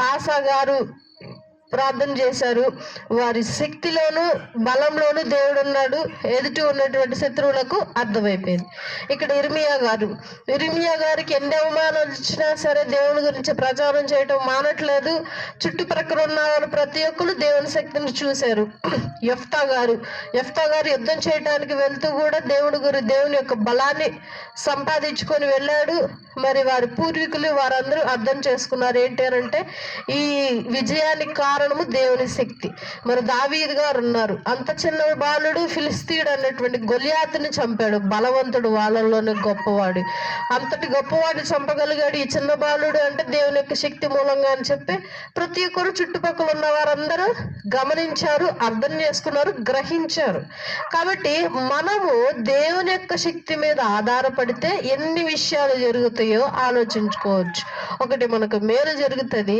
ఆసా గారు ప్రార్థన చేశారు. వారి శక్తిలోను బలంలోను దేవుడు ఉన్నాడు, ఎదుటి ఉన్నటువంటి శత్రువులకు అర్థమైపోయింది. ఇక్కడ ఇర్మియా గారికి ఎన్ని అవమానాలు ఇచ్చినా సరే దేవుని గురించి ప్రచారం చేయటం మానట్లేదు. చుట్టుప్రక్కల ఉన్న వాళ్ళు ప్రతి ఒక్కరు దేవుని శక్తిని చూశారు. యెఫ్తా గారు యుద్ధం చేయడానికి వెళ్తూ కూడా దేవుని యొక్క బలాన్ని సంపాదించుకొని వెళ్ళాడు. మరి వారి పూర్వీకులు వారందరూ అర్థం చేసుకున్నారు ఏంటి అంటే ఈ విజయానికి కారణము దేవుని శక్తి. మరి దావీదు గారు ఉన్నారు, అంత చిన్న బాలుడు ఫిలిస్తీయుడు అన్నటువంటి గొలియాతుని చంపాడు. బలవంతుడు, వాళ్ళలోనే గొప్పవాడు, అంతటి గొప్పవాడిని చంపగలిగాడు ఈ చిన్న బాలుడు అంటే దేవుని యొక్క శక్తి మూలంగా అని చెప్పి ప్రతి ఒక్కరు చుట్టుపక్కల ఉన్న వారందరూ గమనించారు, అర్థం చేసుకున్నారు, గ్రహించారు. కాబట్టి మనము దేవుని యొక్క శక్తి మీద ఆధారపడితే ఎన్ని విషయాలు జరుగుతాయో ఆలోచించుకోవచ్చు. ఒకటి, మనకు మేలు జరుగుతుంది.